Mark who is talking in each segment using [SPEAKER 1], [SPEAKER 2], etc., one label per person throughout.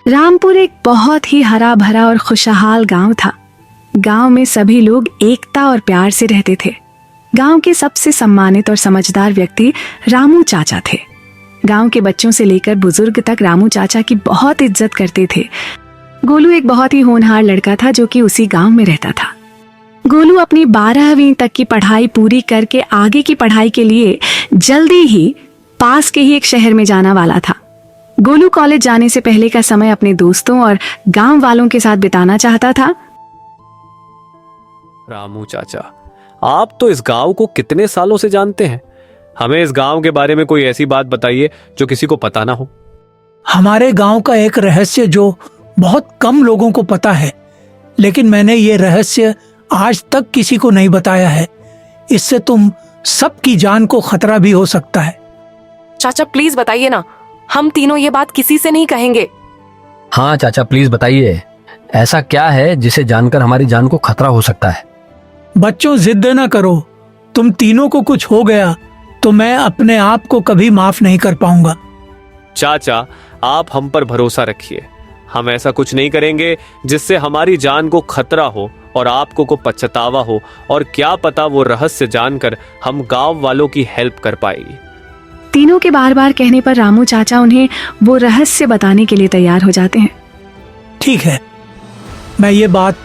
[SPEAKER 1] रामपुर एक बहुत ही हरा भरा और खुशहाल गांव था। गांव में सभी लोग एकता और प्यार से रहते थे। गांव के सबसे सम्मानित और समझदार व्यक्ति रामू चाचा थे। गांव के बच्चों से लेकर बुजुर्ग तक रामू चाचा की बहुत इज्जत करते थे। गोलू एक बहुत ही होनहार लड़का था जो कि उसी गांव में रहता था। गोलू अपनी 12वीं तक की पढ़ाई पूरी करके आगे की पढ़ाई के लिए जल्दी ही पास के ही एक शहर में जाना वाला था। गोलू कॉलेज जाने से पहले का समय अपने दोस्तों और गांव वालों के साथ बिताना चाहता था।
[SPEAKER 2] रामू चाचा, आप तो इस गांव को कितने सालों से जानते हैं? हमें इस गांव के बारे में कोई ऐसी बात बताइए जो किसी को पता ना हो।
[SPEAKER 3] हमारे गांव का एक रहस्य जो बहुत कम लोगों को पता है, लेकिन मैंने ये रहस्य आज तक किसी को नहीं बताया है। इससे तुम सबकी जान को खतरा भी हो सकता है।
[SPEAKER 4] चाचा प्लीज बताइए ना, हम तीनों ये बात किसी से नहीं कहेंगे।
[SPEAKER 5] हाँ चाचा प्लीज बताइए, ऐसा क्या है जिसे जानकर हमारी जान को खतरा हो सकता है?
[SPEAKER 3] बच्चों जिद न करो, तुम तीनों को कुछ हो गया तो मैं अपने आप को कभी माफ नहीं कर पाऊंगा।
[SPEAKER 2] चाचा, आप हम पर भरोसा रखिए, हम ऐसा कुछ नहीं करेंगे जिससे हमारी जान को खतरा हो और आपको को पछतावा हो, और क्या पता वो रहस्य जानकर हम गांव वालों की हेल्प कर पाएगी।
[SPEAKER 1] तीनों के बार बार कहने पर रामू चाचा उन्हें वो रहस्य बताने के लिए तैयार हो जाते हैं।
[SPEAKER 3] ठीक है, मैं ये बात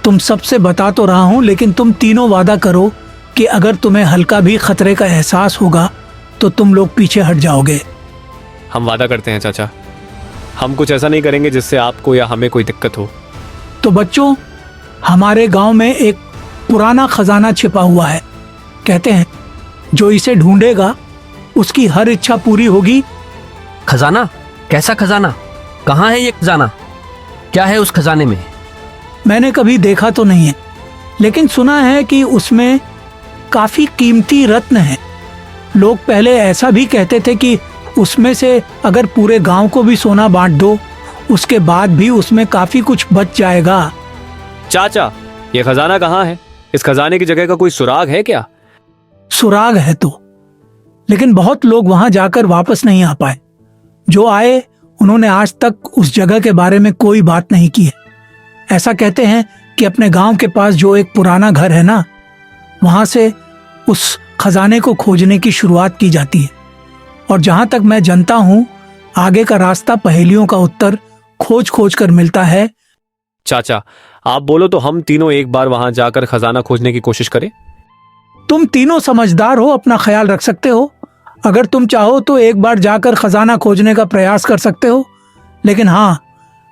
[SPEAKER 3] तुम सबसे बता तो रहा हूं, लेकिन तुम तीनों वादा करो कि अगर तुम्हें हल्का भी खतरे का एहसास होगा तो तुम लोग पीछे हट जाओगे।
[SPEAKER 2] हम वादा करते हैं चाचा, हम कुछ ऐसा नहीं करेंगे जिससे आपको या हमें कोई दिक्कत हो।
[SPEAKER 3] तो बच्चों, हमारे गांव में एक पुराना खजाना छिपा हुआ है। कहते हैं जो इसे ढूंढेगा उसकी हर इच्छा पूरी होगी।
[SPEAKER 5] खजाना? कैसा खजाना? कहाँ है ये खजाना? क्या है उस खजाने में?
[SPEAKER 3] मैंने कभी देखा तो नहीं है, लेकिन सुना है कि उसमें काफी कीमती रत्न है। लोग पहले ऐसा भी कहते थे कि उसमें से अगर पूरे गांव को भी सोना बांट दो, उसके बाद भी उसमें काफी कुछ बच जाएगा।
[SPEAKER 2] चाचा, ये खजाना कहाँ है? इस खजाने की जगह का कोई सुराग है क्या?
[SPEAKER 3] सुराग है तो, लेकिन बहुत लोग वहां जाकर वापस नहीं आ पाए। जो आए उन्होंने आज तक उस जगह के बारे में कोई बात नहीं की है। ऐसा कहते हैं कि अपने गांव के पास जो एक पुराना घर है ना, वहां से उस खजाने को खोजने की शुरुआत की जाती है। और जहां तक मैं जानता हूं, आगे का रास्ता पहेलियों का उत्तर खोज खोज कर मिलता है।
[SPEAKER 2] चाचा, आप बोलो तो हम तीनों एक बार वहां जाकर खजाना खोजने की कोशिश करें।
[SPEAKER 3] तुम तीनों समझदार हो, अपना ख्याल रख सकते हो। अगर तुम चाहो तो एक बार जाकर खजाना खोजने का प्रयास कर सकते हो, लेकिन हाँ,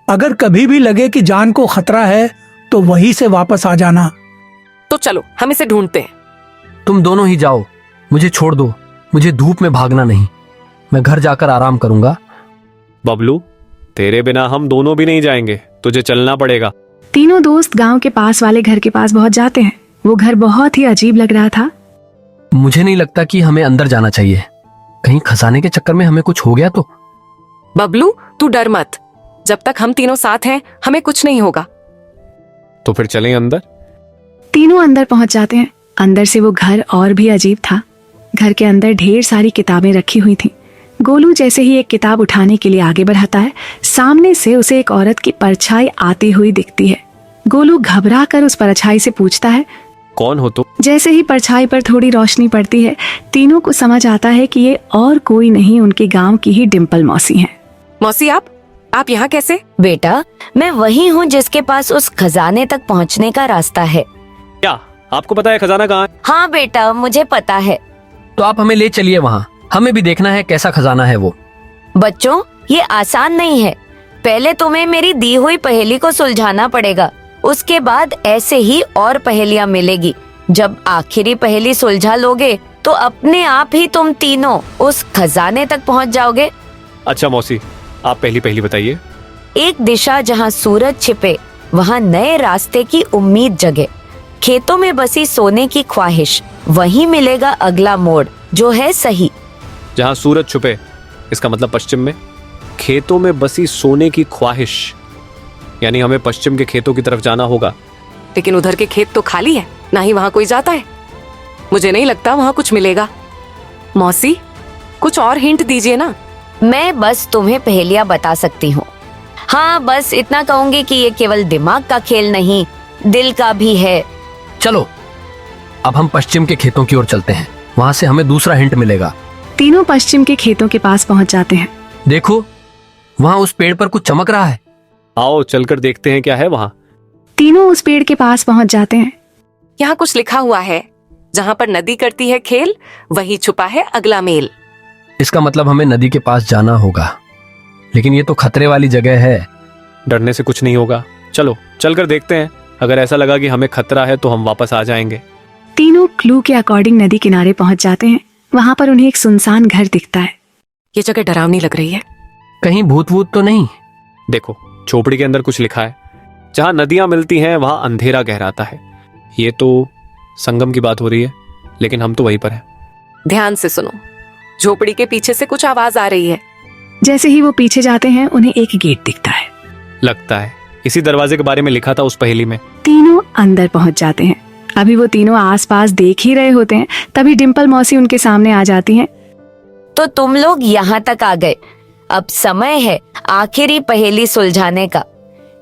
[SPEAKER 3] अगर कभी भी लगे कि जान को खतरा है तो वहीं से वापस आ जाना।
[SPEAKER 4] तो चलो हम इसे ढूंढते हैं।
[SPEAKER 5] तुम दोनों ही जाओ, मुझे छोड़ दो। मुझे धूप में भागना नहीं, मैं घर जाकर आराम करूंगा।
[SPEAKER 2] बबलू, तेरे बिना हम दोनों भी नहीं जाएंगे, तुझे चलना पड़ेगा।
[SPEAKER 1] तीनों दोस्त गांव के पास वाले घर के पास पहुंच जाते हैं। वो घर बहुत ही अजीब लग रहा था।
[SPEAKER 5] मुझे नहीं लगता कि हमें अंदर जाना चाहिए, कहीं खजाने के चक्कर में हमें कुछ हो गया तो।
[SPEAKER 4] बबलू तू डर मत, जब तक हम तीनों साथ हैं हमें कुछ नहीं होगा।
[SPEAKER 2] तो फिर चलें अंदर।
[SPEAKER 1] तीनों अंदर पहुंच जाते हैं। अंदर से वो घर और भी अजीब था। घर के अंदर ढेर सारी किताबें रखी हुई थीं। गोलू जैसे ही एक किताब उठाने के लिए आगे बढ़ाता है, सामने से उसे एक औरत की परछाई आती हुई दिखती है। गोलू घबरा कर उस परछाई से पूछता है,
[SPEAKER 2] कौन हो तुम?
[SPEAKER 1] जैसे ही परछाई पर थोड़ी रोशनी पड़ती है, तीनों को समझ आता है कि ये और कोई नहीं, उनके गांव की ही डिम्पल मौसी हैं।
[SPEAKER 4] मौसी, आप यहाँ कैसे?
[SPEAKER 6] बेटा, मैं वही हूँ जिसके पास उस खजाने तक पहुँचने का रास्ता है।
[SPEAKER 2] क्या आपको पता है खजाना कहाँ है?
[SPEAKER 6] हाँ बेटा, मुझे पता है।
[SPEAKER 5] तो आप हमें ले चलिए वहाँ, हमें भी देखना है कैसा खजाना है वो।
[SPEAKER 6] बच्चों, ये आसान नहीं है। पहले तुम्हें मेरी दी हुई पहेली को सुलझाना पड़ेगा, उसके बाद ऐसे ही और पहेलियाँ मिलेगी। जब आखिरी पहेली सुलझा लोगे तो अपने आप ही तुम तीनों उस खजाने तक पहुँच जाओगे।
[SPEAKER 2] अच्छा मौसी, आप पहली पहली बताइए।
[SPEAKER 6] एक दिशा जहाँ सूरज छिपे, वहाँ नए रास्ते की उम्मीद जगे। खेतों में बसी सोने की ख्वाहिश, वहीं मिलेगा अगला मोड़ जो है सही।
[SPEAKER 2] जहाँ सूरज छुपे, इसका मतलब पश्चिम में। खेतों में बसी सोने की ख्वाहिश, यानी हमें पश्चिम के खेतों की तरफ जाना होगा।
[SPEAKER 4] लेकिन उधर के खेत तो खाली है, ना ही वहाँ कोई जाता है। मुझे नहीं लगता वहाँ कुछ मिलेगा। मौसी, कुछ और हिंट दीजिए ना।
[SPEAKER 6] मैं बस तुम्हें पहेलियां बता सकती हूँ। हाँ, बस इतना कहूंगी कि ये केवल दिमाग का खेल नहीं, दिल का भी है।
[SPEAKER 5] चलो अब हम पश्चिम के खेतों की ओर चलते हैं, वहां से हमें दूसरा हिंट मिलेगा।
[SPEAKER 1] तीनों पश्चिम के खेतों के पास पहुंच जाते हैं।
[SPEAKER 5] देखो वहां उस पेड़ पर कुछ चमक रहा है।
[SPEAKER 2] आओ चलकर देखते हैं क्या है वहां।
[SPEAKER 1] तीनों उस पेड़ के पास पहुंच जाते हैं।
[SPEAKER 4] यहाँ कुछ लिखा हुआ है, जहाँ पर नदी करती है खेल, वही छुपा है अगला मेल।
[SPEAKER 5] इसका मतलब हमें नदी के पास जाना होगा, लेकिन ये तो खतरे वाली जगह है।
[SPEAKER 2] डरने से कुछ नहीं होगा, चलो चलकर देखते हैं। अगर ऐसा लगा कि हमें खतरा है तो हम वापस आ जाएंगे।
[SPEAKER 1] तीनों क्लू के अकॉर्डिंग नदी किनारे पहुंच जाते हैं। वहां पर उन्हें एक सुनसान घर दिखता है।
[SPEAKER 4] ये जगह डरावनी लग रही है।
[SPEAKER 5] कहीं भूत वूत तो नहीं?
[SPEAKER 2] देखो झोपड़ी के अंदर कुछ लिखा है, जहां नदियां मिलती हैं वहां अंधेरा गहराता है। ये तो संगम की बात हो रही है, लेकिन हम तो वहीं पर हैं।
[SPEAKER 4] ध्यान से सुनो, झोपड़ी के पीछे से कुछ आवाज आ रही है।
[SPEAKER 1] जैसे ही वो पीछे जाते हैं उन्हें एक गेट दिखता है।
[SPEAKER 2] लगता है इसी दरवाजे के बारे में लिखा था उस पहेली में।
[SPEAKER 1] तीनों अंदर पहुंच जाते हैं। अभी वो तीनों आसपास देख ही रहे होते हैं, तभी डिम्पल मौसी उनके सामने आ जाती हैं।
[SPEAKER 6] तो तुम लोग यहाँ तक आ गए। अब समय है आखिरी पहेली सुलझाने का।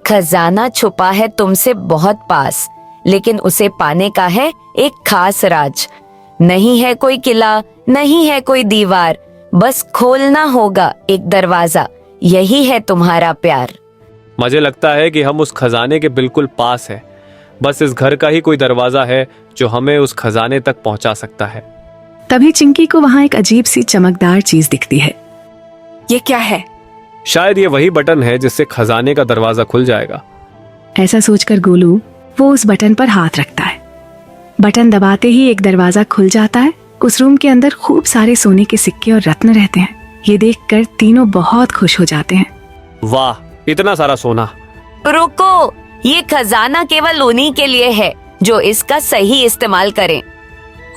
[SPEAKER 6] खजाना छुपा है तुमसे बहुत पास, लेकिन उसे पाने का है एक खास राज। नहीं है कोई किला, नहीं है कोई दीवार, बस खोलना होगा एक दरवाजा। यही है तुम्हारा प्यार।
[SPEAKER 2] मुझे लगता है कि हम उस खजाने के बिल्कुल पास है। बस इस घर का ही कोई दरवाजा है जो हमें उस खजाने तक पहुंचा सकता है।
[SPEAKER 1] तभी चिंकी को वहां एक अजीब सी चमकदार चीज दिखती है।
[SPEAKER 4] ये क्या है?
[SPEAKER 2] शायद ये वही बटन है जिससे खजाने का दरवाजा खुल जाएगा।
[SPEAKER 1] ऐसा सोचकर गोलू वो उस बटन पर हाथ रखता है। बटन दबाते ही एक दरवाजा खुल जाता है। उस रूम के अंदर खूब सारे सोने के सिक्के और रत्न रहते हैं। ये देखकर तीनों बहुत खुश हो जाते हैं।
[SPEAKER 2] वाह, इतना सारा सोना।
[SPEAKER 6] रुको, ये खजाना केवल उन्हीं के लिए है जो इसका सही इस्तेमाल करें।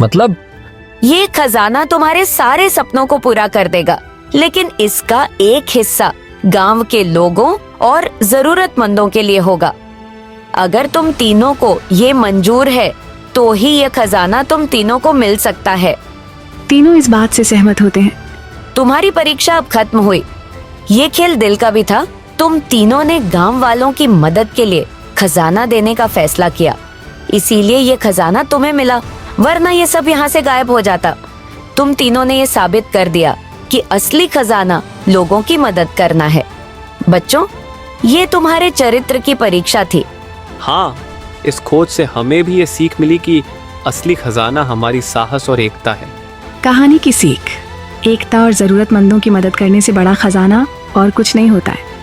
[SPEAKER 5] मतलब?
[SPEAKER 6] ये खजाना तुम्हारे सारे सपनों को पूरा कर देगा, लेकिन इसका एक हिस्सा गांव के लोगों और जरूरतमंदों के लिए होगा। अगर तुम तीनों को ये मंजूर है तो ही ये खजाना तुम तीनों को मिल सकता है।
[SPEAKER 1] तीनों इस बात से सहमत होते हैं।
[SPEAKER 6] तुम्हारी परीक्षा अब खत्म हुई। ये खेल दिल का भी था। तुम तीनों ने गांव वालों की मदद के लिए खजाना देने का फैसला किया, इसीलिए ये खजाना तुम्हें मिला, वरना ये सब यहाँ से गायब हो जाता। तुम तीनों ने ये साबित कर दिया कि असली खजाना लोगों की मदद करना है। बच्चों, ये तुम्हारे चरित्र की परीक्षा थी।
[SPEAKER 2] हाँ, इस खोज से हमें भी ये सीख मिली कि असली खजाना हमारी साहस और एकता है।
[SPEAKER 1] कहानी की सीख, एकता और जरूरतमंदों की मदद करने से बड़ा खजाना और कुछ नहीं होता है।